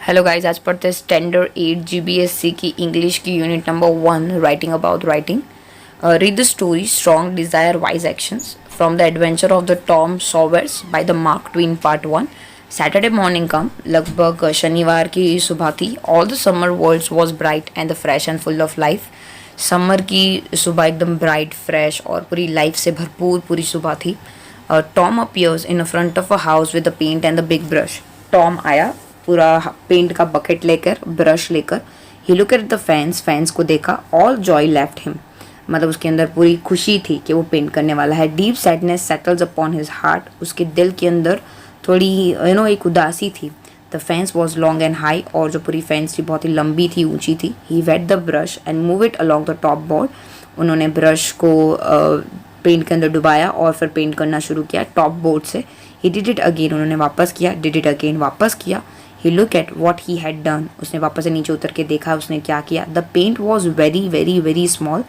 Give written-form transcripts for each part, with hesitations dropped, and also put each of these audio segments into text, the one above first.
Hello guys, आज पढ़ते हैं स्टैंडर्ड 8 GBSC की इंग्लिश की unit number 1 writing about writing. Read the story strong desire wise actions from the adventure of the Tom Sawyers by the Mark Twain part 1. Saturday morning come. लगभग शनिवार की सुबह थी. All the summer world was bright and the fresh and full of life. Summer की सुबह एकदम bright, fresh और पूरी लाइफ से भरपूर पूरी सुबह थी. Tom appears in front of a house with the paint and the big brush. Tom आया पूरा पेंट का बकेट लेकर, ब्रश लेकर. He look at the fence. Fence को देखा. All joy left him. मतलब उसके अंदर पूरी खुशी थी कि वो पेंट करने वाला है. Deep sadness settles upon his heart. उसके दिल के अंदर थोड़ी एक उदासी थी. The fence was long and high. और जो पूरी फेंस थी बहुत ही लंबी थी, ऊंची थी. He wet the brush and move it along the top board. उन्होंने ब्रश को पेंट के अंदर डुबाया और फिर पेंट करना शुरू किया टॉप बोर्ड से. He did it again. उन्होंने वापस किया. Did it again. वापस किया. He look at what he had done. उसने वापस से नीचे उतर के देखा उसने क्या किया. The paint was very very very small.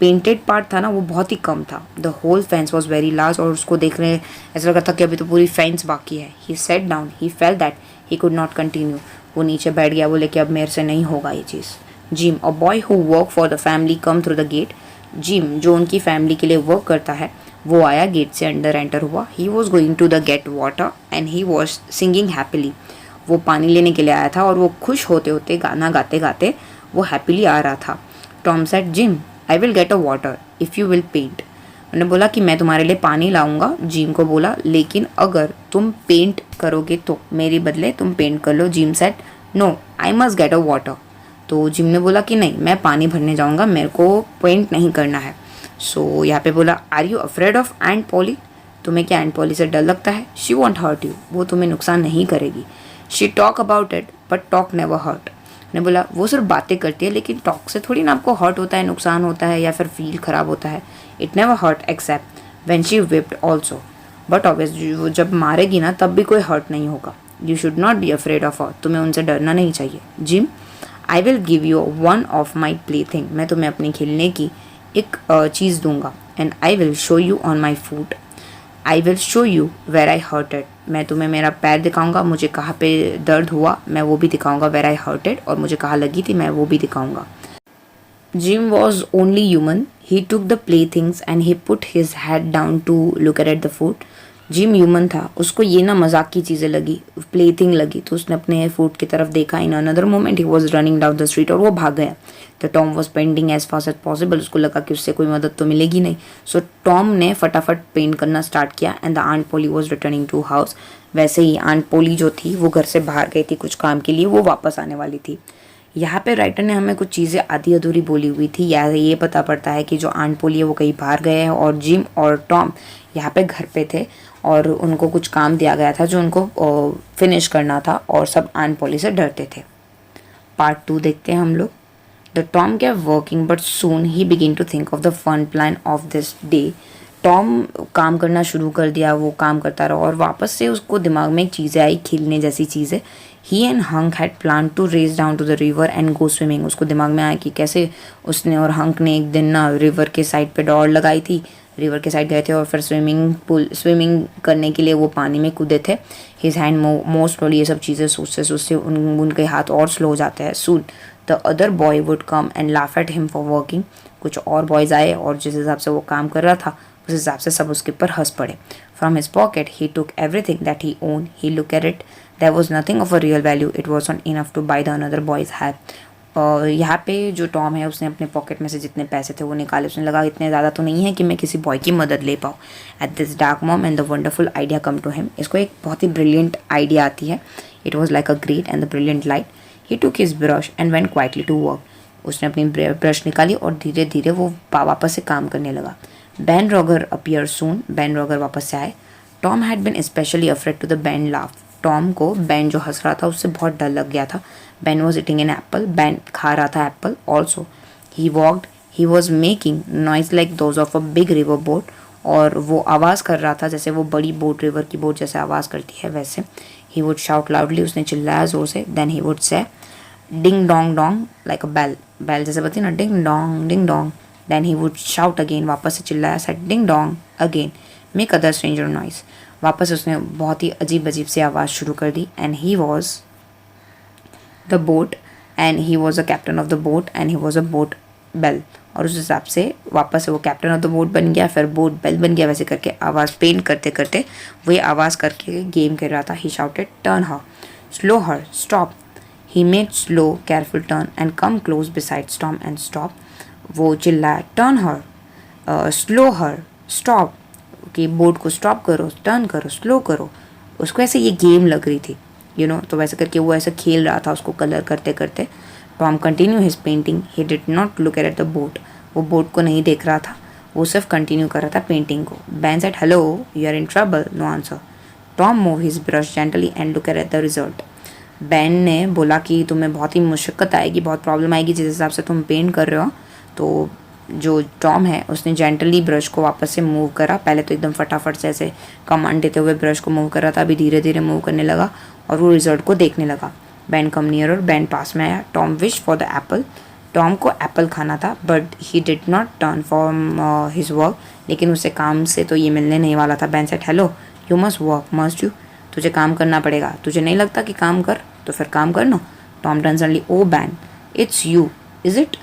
Painted part था ना, वो बहुत ही कम था. The whole fence was very large. और उसको देखने ऐसा लगा था कि अभी तो पूरी फेंस बाकी है. He sat down. He felt that he could not continue. वो नीचे बैठ गया. बोले कि अब मेरे से नहीं होगा ये चीज़. Jim, a boy who work for the family, come through the gate. Jim जो उनकी फैमिली के लिए वर्क करता है, वो आया, गेट से अंदर एंटर हुआ. He was going to the get water and he was singing happily. वो पानी लेने के लिए आया था और वो खुश होते होते, गाना गाते गाते वो हैप्पीली आ रहा था. Tom said, Jim I will get a water if you will paint. उन्होंने बोला कि मैं तुम्हारे लिए पानी लाऊंगा. जिम को बोला लेकिन अगर तुम पेंट करोगे तो. मेरे बदले तुम पेंट कर लो. Jim said, no I must get a water. तो जिम ने बोला कि नहीं, मैं पानी भरने जाऊंगा, मेरे को पेंट नहीं करना है. सो यहाँ पे बोला, are you afraid of aunt Polly. तुम्हें क्या एंट पॉली से डर लगता है. She won't hurt you. वो तुम्हें नुकसान नहीं करेगी. She talk about it but talk never hurt. ने बोला वो सिर्फ बातें करती है लेकिन टॉक से थोड़ी ना आपको हर्ट होता है, नुकसान होता है या फिर फील खराब होता है. It never hurt except when she whipped also. But obvious वो जब मारेगी ना तब भी कोई हर्ट नहीं होगा. You should not be afraid of her. तुम्हें उनसे डरना नहीं चाहिए. Jim, I will give you one of my play thing. मैं तुम्हें अपने खेलने की एक चीज़ दूंगा. And I will show you on my foot. I will show you where I hurted. मैं तुम्हें मेरा पैर दिखाऊंगा, मुझे कहाँ पे दर्द हुआ मैं वो भी दिखाऊंगा. वेर आई हर्टेड, और मुझे कहाँ लगी थी मैं वो भी दिखाऊंगा. Jim was only human. He took the play things and he put his head down to look at the food. Jim human था, उसको ये ना मजाक की चीज़ें लगी, प्ले थिंग लगी, तो उसने अपने फूड की तरफ देखा. In another moment he was running down the street. और वो भाग गया. तो Tom was painting as fast as possible. उसको लगा कि उससे कोई मदद तो मिलेगी नहीं. सो टॉम ने फटाफट पेंट करना स्टार्ट किया. And the aunt Polly was returning to house. वैसे ही आंट पोली जो थी वो घर से बाहर गई थी कुछ काम के लिए, वो वापस आने वाली थी. यहाँ पे राइटर ने हमें कुछ चीज़ें आधी अधूरी बोली हुई थी. या ये पता पड़ता है कि जो आंट पोली है वो कहीं बाहर गए हैं और जिम और टॉम यहाँ पे घर पे थे और उनको कुछ काम दिया गया था जो उनको फिनिश करना था. और सब आंट पोली से डरते थे. पार्ट 2 देखते हैं हम लोग. The Tom kept working but soon he begin to think of the fun plan of this day. Tom काम करना शुरू कर दिया. वो काम करता रहा और वापस से उसको दिमाग में एक चीज़ें आई, खेलने जैसी चीज़ें. He and Huck had plan to race down to the river and go swimming. उसको दिमाग में आया कि कैसे उसने और हंक ने एक दिन ना रिवर के साइड पे दौड़ लगाई थी. रिवर के साइड गए थे और फिर स्विमिंग करने के लिए वो पानी में कूदे थे. हिज हैंड मोर स्लोली. ये सब चीज़ें सोचते सोचते उनके हाथ और स्लो हो जाते हैं. Soon the other boy would come and laugh at him for working. कुछ और बॉयज़ आए और जिस हिसाब से वो काम कर रहा था उस हिसाब से सब उसके ऊपर हंस पड़े. From his pocket he took everything that he own. He look at it. There was nothing of a real value. It was not enough to buy the another boys have. और यहाँ पे जो टॉम है उसने अपने pocket में से जितने पैसे थे वो निकाले. उसने लगा इतने ज़्यादा तो नहीं है कि मैं किसी बॉय की मदद ले पाऊँ. At this dark mom and the wonderful idea come to him. इसको एक बहुत ही ब्रिलियंट आइडिया आती है. It was like a great and the brilliant light. He took his brush and went quietly to work. उसने अपनी brush निकाली और धीरे धीरे वो वापस से काम करने लगा. Ben Roger appear soon. Ben Roger वापस से आए. Tom had been specially afraid to the Ben laugh. Tom को बैन जो हंस रहा था उससे बहुत डर लग गया था. Ban was eating an apple. Ban खा रहा था Apple. Also he walked. He was making noise like those of a big river boat. और वो आवाज़ कर रहा था जैसे वो बड़ी बोट, रिवर की बोट जैसे आवाज़ करती है वैसे. He would shout loudly. उसने चिल्लाया जोर से. Then he would say ding dong dong like a bell. Bell जैसे बती ना, ding dong ding dong. Then he would shout again. वापस से चिल्लाया. Said ding dong again. Make other stranger noise. वापस उसने बहुत ही अजीब अजीब सी आवाज़ शुरू कर दी. And he was the boat and he was a captain of the boat and he was a boat bell. और उस हिसाब से वापस वो कैप्टन ऑफ द बोट बन गया, फिर बोट बेल बन गया। वैसे करके आवाज़ पेंट करते करते वही आवाज़ करके गेम कर रहा था। He shouted turn her, slow her, stop. He made slow careful turn and come close beside Tom and stop. वो चिल्लाया turn her, slow her, stop, कि बोट को स्टॉप करो, टर्न करो, स्लो करो। उसको ऐसे ये गेम लग रही थी तो वैसे करके वो ऐसे खेल रहा था उसको कलर करते करते। Tom continue his painting, he did not look at the boat. वो बोट को नहीं देख रहा था, वो सिर्फ कंटिन्यू कर रहा था पेंटिंग को। Ben said hello, you are in trouble, no answer. Tom move his brush gently and look at the result. Ben ने बोला कि तुम्हें बहुत ही मुश्किल आएगी, बहुत प्रॉब्लम आएगी जिस हिसाब से तुम पेंट कर रहे हो। तो जो टॉम है उसने जेंटली ब्रश को वापस से मूव करा। पहले तो एकदम फटाफट से ऐसे कमांड देते हुए ब्रश को मूव कर रहा था, अभी धीरे धीरे मूव करने लगा और वो रिजल्ट को देखने लगा। बैन कम नियर और बैन पास में आया। Tom wish for the Apple. Tom को एप्पल खाना था but he did not turn from his work. लेकिन उसे काम से तो ये मिलने नहीं वाला था। Ban said hello, you must work, must you, तुझे काम करना पड़ेगा, तुझे नहीं लगता कि काम कर तो फिर काम कर नो। Tom turn suddenly, oh Ben, it's you, is it?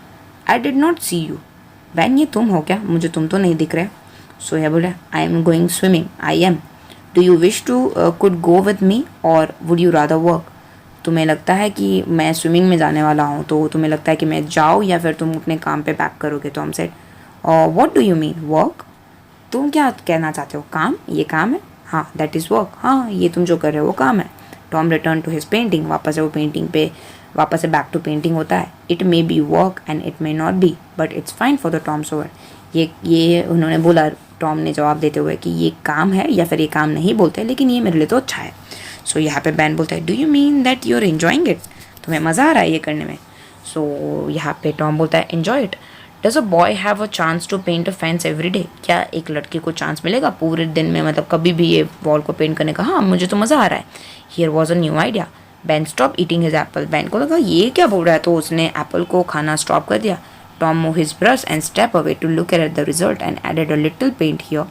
I did not see you. Ben, ये तुम हो क्या? मुझे तुम तो नहीं दिख रहे। सो यह बोले, I am going swimming, I am. Do you wish to could go with me or would you rather work? तुम्हें लगता है कि मैं स्विमिंग में जाने वाला हूँ तो तुम्हें लगता है कि मैं जाऊँ या फिर तुम अपने काम पे बैक करोगे? Tom said, what do you mean work? तुम क्या कहना चाहते हो? काम? ये काम है? हाँ, दैट इज़ वर्क। हाँ, ये तुम जो कर रहे हो वो काम है। Tom return to his painting. वापस से वो पेंटिंग पे वापस से बैक टू पेंटिंग होता है। It may be work and it may not be but it's fine for the Tom Sawyer. ये उन्होंने बोला, टॉम ने जवाब देते हुए कि ये काम है या फिर ये काम नहीं बोलते, लेकिन ये मेरे लिए तो अच्छा है। सो यहाँ पे बैन बोलता है, do you mean that you are enjoying it? तुम्हें मज़ा आ रहा है ये करने में? सो यहाँ पे टॉम बोलता है, enjoy it. Does a boy have a chance to paint a fence every day? क्या एक लड़के को चांस मिलेगा पूरे दिन में, मतलब कभी भी ये वॉल को पेंट करने का? हाँ, मुझे तो मज़ा आ रहा है। Here was a new idea. Ban stop eating his Apple. Ban को लगा ये क्या बोल रहा है, तो उसने एप्पल को खाना स्टॉप कर दिया। Tom move his brush and step away to look at the result and added a little paint here.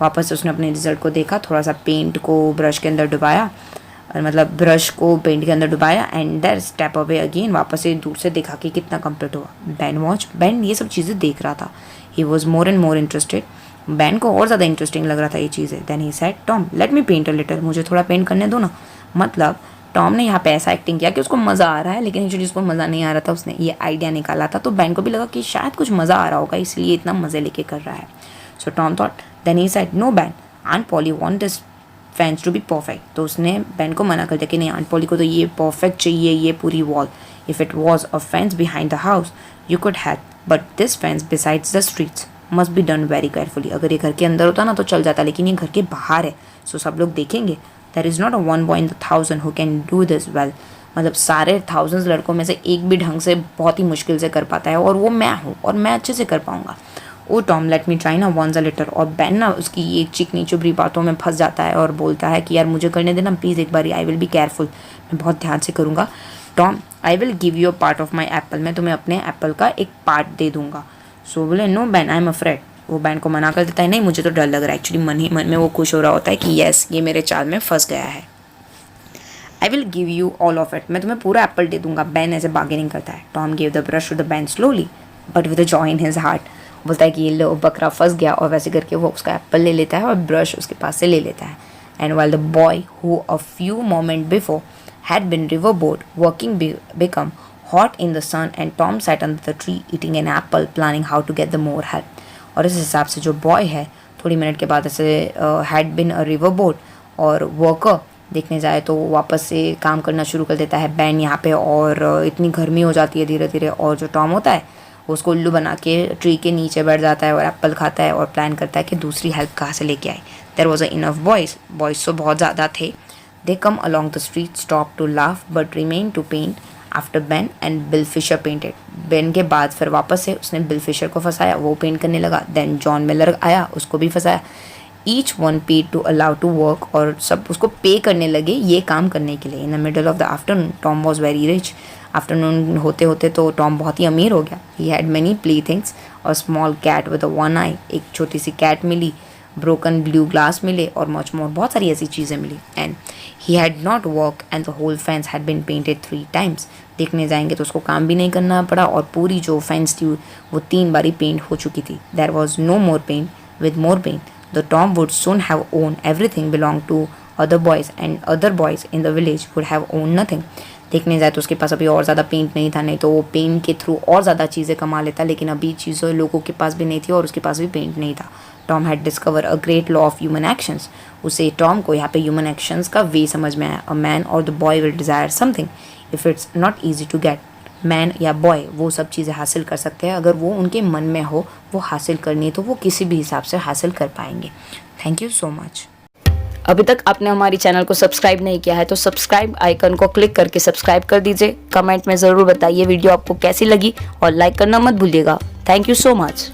वापस उसने अपने रिजल्ट को देखा, थोड़ा सा पेंट को ब्रश के अंदर डुबाया, मतलब ब्रश को पेंट के अंदर डुबाया and there step away again. वापस से दूर से देखा कि कितना कंप्लीट हुआ। बैन ये सब चीज़ें देख रहा था। He was more and more interested. Ben को और ज़्यादा इंटरेस्टिंग लग रहा था ये चीज़ें। Then he said, Tom let me paint a little, मुझे थोड़ा पेंट करने दो ना। मतलब टॉम ने यहाँ पे ऐसा एक्टिंग किया कि उसको मज़ा आ रहा है, लेकिन एक्चुअली जिसको मज़ा नहीं आ रहा था उसने ये आइडिया निकाला था। तो बैन को भी लगा कि शायद कुछ मज़ा आ रहा होगा, इसलिए इतना मज़े लेके कर रहा है। So Tom thought, then he said, no Ben, aunt Polly want this fence to be perfect. तो उसने बैन को मना कर दिया कि नहीं, आंट पॉली को तो ये परफेक्ट चाहिए, ये पूरी wall. If it was a fence behind the house you could have, but this fence besides the streets must be done very carefully. अगर ये घर के अंदर होता ना तो चल जाता, लेकिन ये घर के बाहर है, सो सब लोग देखेंगे। There is not a one boy in the 1000 who can do this well. मतलब सारे 1000 लड़कों में से एक भी ढंग से बहुत ही मुश्किल से कर पाता है, और वो मैं हूँ और मैं अच्छे से कर पाऊँगा। ओ टॉम लेट मी ट्राई ना वंस अ लिटर। और बैन ना उसकी ये चिकनी चुभरी बातों में फंस जाता है और बोलता है कि यार मुझे करने देना प्लीज़ एक बारी, आई विल बी केयरफुल, मैं बहुत ध्यान से करूँगा। Tom, I will give you a part of my Apple, मैं तुम्हें अपने एप्पल का एक पार्ट दे दूँगा। सो बोले, no Ben, I am afraid. वो बैन को मना कर देता है, नहीं मुझे तो डर लग रहा है। एक्चुअली मन ही मन में वो खुश हो रहा होता है कि येस, ये मेरे चाल में फंस गया है। आई will give you all of it, मैं तुम्हें पूरा एप्पल दे दूंगा। बैन ऐसे बार्गेनिंग करता है। Tom give the brush to the Ben slowly but with a joy in his heart. बोलता है कि ये लो बकरा फंस गया, और वैसे करके वो उसका एप्पल ले लेता है और ब्रश उसके पास से ले लेता है। And while the boy who a few moment before had been river boat working become hot in the sun and Tom sat under the tree eating an apple planning how to get the more help। और इस हिसाब से जो boy है थोड़ी minute के बाद ऐसे had been a river boat और वर्कर देखने जाए तो वापस से काम करना शुरू कर देता है बैन यहाँ पे। और इतनी गर्मी हो जाती है धीरे धीरे, और जो टॉम होता है वो उसको उल्लू बना के ट्री के नीचे बैठ जाता है और एप्पल खाता है और प्लान करता है कि दूसरी हेल्प कहाँ से लेके आए। There was a enough boys तो बहुत ज़्यादा थे। They come along the street stop to laugh but remain to paint after Ben and Bill Fisher painted. Ben के बाद फिर वापस से उसने बिल फिशर को फंसाया, वो पेंट करने लगा। देन जॉन मिलर आया, उसको भी फंसाया। Each one paid to allow to work, और सब उसको पे करने लगे ये काम करने के लिए। In the middle of the afternoon Tom was very rich. Afternoon होते होते तो टॉम बहुत ही अमीर हो गया। He had many play things, और small cat with a one eye, एक छोटी सी कैट मिली ब्रोकन ब्लू ग्लास मिले और मच मोर, बहुत सारी ऐसी चीज़ें मिली. And he had not work and the whole fence had been painted 3 times. देखने जाएंगे तो उसको काम भी नहीं करना पड़ा और पूरी जो फेंस थी वो 3 बारी पेंट हो चुकी थी. There was no more paint. With more paint the Tom would soon have owned everything belonged to other boys and other boys in the village would have owned nothing. देखने जाए तो उसके पास अभी और ज़्यादा पेंट नहीं था, नहीं तो वो पेंट के थ्रू और ज़्यादा चीज़ें कमा लेता, लेकिन अभी चीज़ों लोगों के पास भी नहीं थी और उसके पास भी पेंट नहीं था. Tom had discover a great law of human actions. उसे टॉम को यहाँ पे ह्यूमन एक्शंस का वे समझ में आया. अ मैन और the boy will desire something if it's not easy to get. Man या बॉय वो सब चीज़ें हासिल कर सकते हैं, अगर वो उनके मन में हो वो हासिल करनी है तो वो किसी भी हिसाब से हासिल कर पाएंगे. Thank you so much. अभी तक आपने हमारी चैनल को सब्सक्राइब नहीं किया है तो सब्सक्राइब आइकन को क्लिक करके सब्सक्राइब कर दीजिए. कमेंट में ज़रूर बताइए वीडियो आपको कैसी लगी और लाइक करना मत भूलिएगा. Thank you so much.